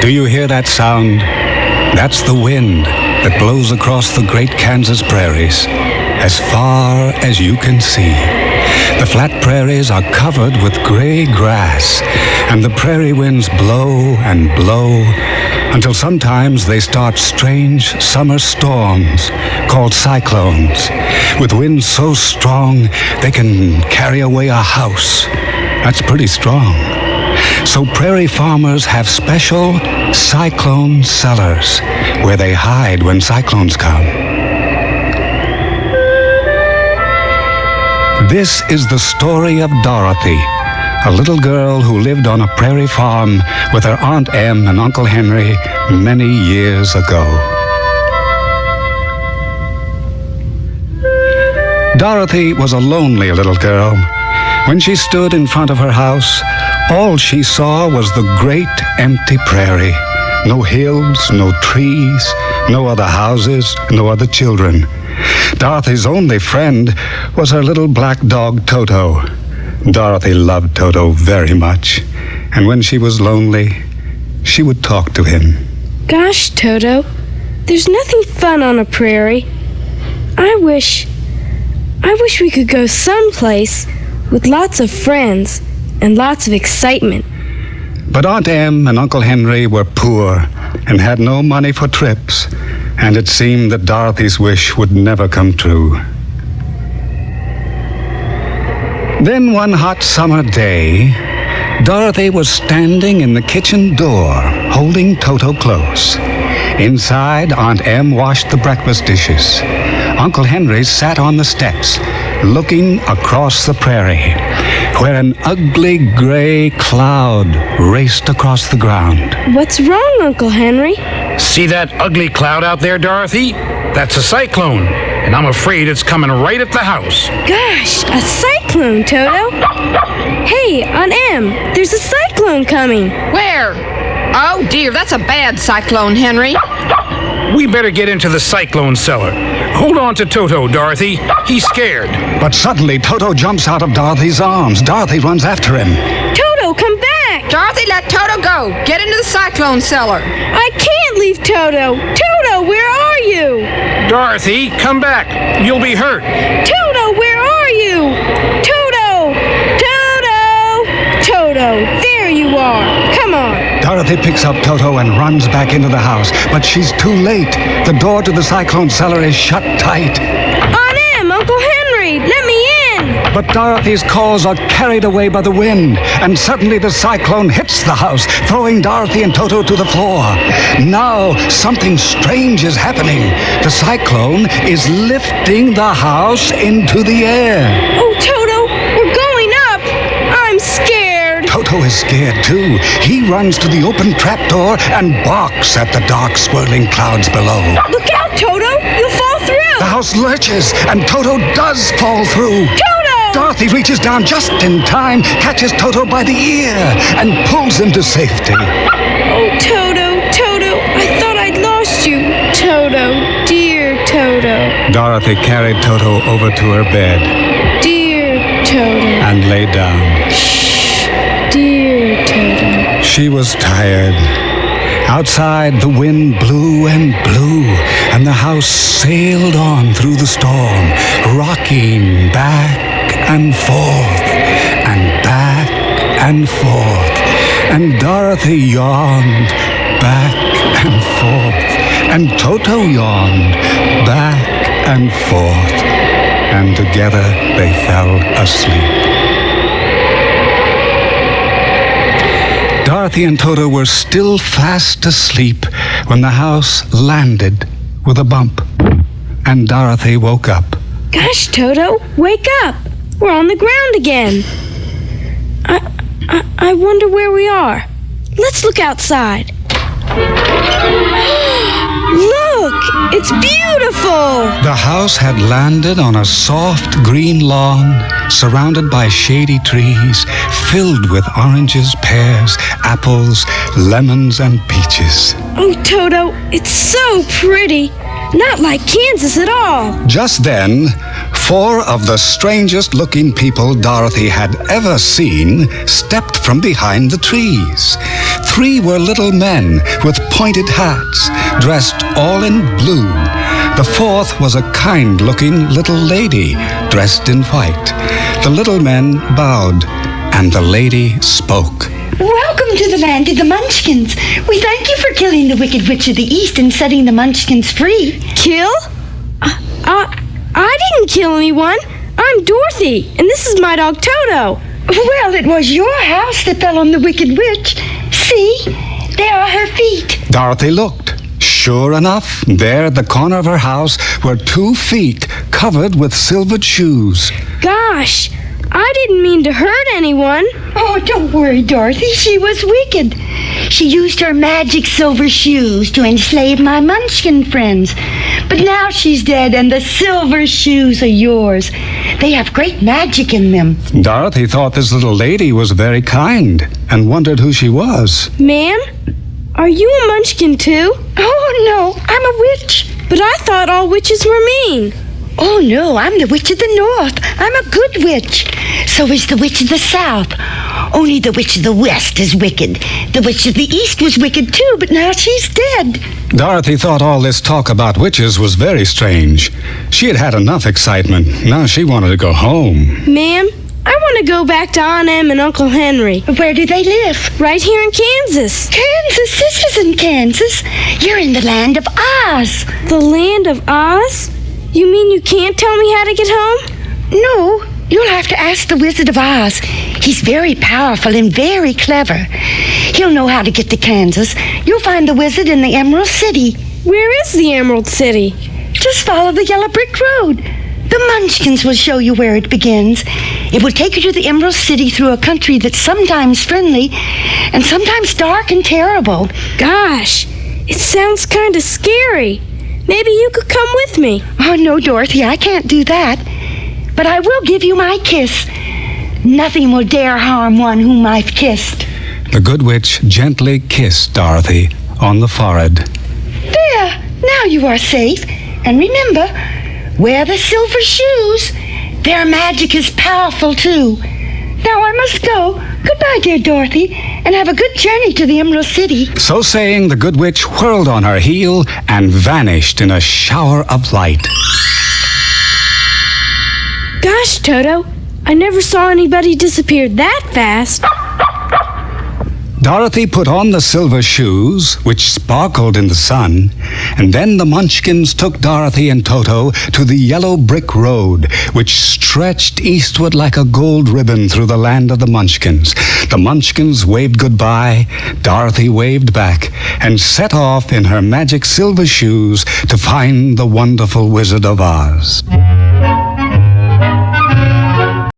Do you hear that sound? That's the wind that blows across the great Kansas prairies, as far as you can see. The flat prairies are covered with gray grass, and the prairie winds blow and blow until sometimes they start strange summer storms called cyclones, with winds so strong they can carry away a house. That's pretty strong. So prairie farmers have special cyclone cellars where they hide when cyclones come. This is the story of Dorothy, a little girl who lived on a prairie farm with her Aunt Em and Uncle Henry many years ago. Dorothy was a lonely little girl. When she stood in front of her house, all she saw was the great empty prairie. No hills, no trees, no other houses, no other children. Dorothy's only friend was her little black dog, Toto. Dorothy loved Toto very much, and when she was lonely, she would talk to him. Gosh, Toto, there's nothing fun on a prairie. I wish we could go someplace with lots of friends and lots of excitement. But Aunt Em and Uncle Henry were poor and had no money for trips, and it seemed that Dorothy's wish would never come true. Then one hot summer day, Dorothy was standing in the kitchen door, holding Toto close. Inside, Aunt Em washed the breakfast dishes. Uncle Henry sat on the steps, looking across the prairie, where an ugly gray cloud raced across the ground. What's wrong, Uncle Henry? See that ugly cloud out there, Dorothy? That's a cyclone, and I'm afraid it's coming right at the house. Gosh, a cyclone, Toto. Hey, Aunt Em, there's a cyclone coming. Where? Oh, dear, that's a bad cyclone, Henry. We better get into the cyclone cellar. Hold on to Toto, Dorothy. He's scared. But suddenly, Toto jumps out of Dorothy's arms. Dorothy runs after him. Toto, come back! Dorothy, let Toto go. Get into the cyclone cellar. I can't leave Toto. Toto, where are you? Dorothy, come back. You'll be hurt. Toto, where are you? Toto! Toto! Toto, there you are. Come on. Dorothy picks up Toto and runs back into the house, but she's too late. The door to the cyclone cellar is shut tight. Aunt Em, Uncle Henry, let me in. But Dorothy's calls are carried away by the wind, and suddenly the cyclone hits the house, throwing Dorothy and Toto to the floor. Now, something strange is happening. The cyclone is lifting the house into the air. Oh, Toto, we're going up. I'm scared. Toto is scared, too. He runs to the open trapdoor and barks at the dark, swirling clouds below. Look out, Toto! You'll fall through! The house lurches, and Toto does fall through. Toto! Dorothy reaches down just in time, catches Toto by the ear, and pulls him to safety. Oh, Toto, Toto, I thought I'd lost you. Toto, dear Toto. Dorothy carried Toto over to her bed. Dear Toto. And lay down. Dear Toto. She was tired. Outside, the wind blew and blew, and the house sailed on through the storm, rocking back and forth, and back and forth. And Dorothy yawned back and forth, and Toto yawned back and forth, and together they fell asleep. Dorothy and Toto were still fast asleep when the house landed with a bump, and Dorothy woke up. Gosh, Toto, wake up! We're on the ground again. I wonder where we are. Let's look outside. Look! It's beautiful! The house had landed on a soft green lawn, surrounded by shady trees, filled with oranges, pears, apples, lemons, and peaches. Oh, Toto, it's so pretty. Not like Kansas at all. Just then, 4 of the strangest looking people Dorothy had ever seen stepped from behind the trees. 3 were little men with pointed hats, dressed all in blue. The 4th was a kind-looking little lady, dressed in white. The little men bowed, and the lady spoke. Welcome to the land of the Munchkins. We thank you for killing the Wicked Witch of the East and setting the Munchkins free. Kill? I didn't kill anyone. I'm Dorothy, and this is my dog Toto. Well, it was your house that fell on the Wicked Witch. See? There are her feet. Dorothy looked. Sure enough, there at the corner of her house were 2 feet covered with silvered shoes. Gosh, I didn't mean to hurt anyone. Oh, don't worry, Dorothy. She was wicked. She used her magic silver shoes to enslave my Munchkin friends. But now she's dead, and the silver shoes are yours. They have great magic in them. Dorothy thought this little lady was very kind and wondered who she was. Ma'am, are you a Munchkin too? Oh, no, I'm a witch. But I thought all witches were mean. Oh, no, I'm the Witch of the North. I'm a good witch. So is the Witch of the South. Only the Witch of the West is wicked. The Witch of the East was wicked too, but now she's dead. Dorothy thought all this talk about witches was very strange. She had had enough excitement. Now she wanted to go home. Ma'am, I want to go back to Aunt Em and Uncle Henry. Where do they live? Right here in Kansas. Kansas? This isn't Kansas. You're in the land of Oz. The land of Oz? You mean you can't tell me how to get home? No, you'll have to ask the Wizard of Oz. He's very powerful and very clever. He'll know how to get to Kansas. You'll find the wizard in the Emerald City. Where is the Emerald City? Just follow the yellow brick road. The Munchkins will show you where it begins. It will take you to the Emerald City through a country that's sometimes friendly and sometimes dark and terrible. Gosh, it sounds kind of scary. Maybe you could come with me. Oh, no, Dorothy, I can't do that. But I will give you my kiss. Nothing will dare harm one whom I've kissed. The good witch gently kissed Dorothy on the forehead. There, now you are safe. And remember, wear the silver shoes. Their magic is powerful, too. Now I must go. Goodbye, dear Dorothy, and have a good journey to the Emerald City. So saying, the good witch whirled on her heel and vanished in a shower of light. Gosh, Toto, I never saw anybody disappear that fast. Dorothy put on the silver shoes, which sparkled in the sun, and then the Munchkins took Dorothy and Toto to the yellow brick road, which stretched eastward like a gold ribbon through the land of the Munchkins. The Munchkins waved goodbye, Dorothy waved back, and set off in her magic silver shoes to find the wonderful Wizard of Oz.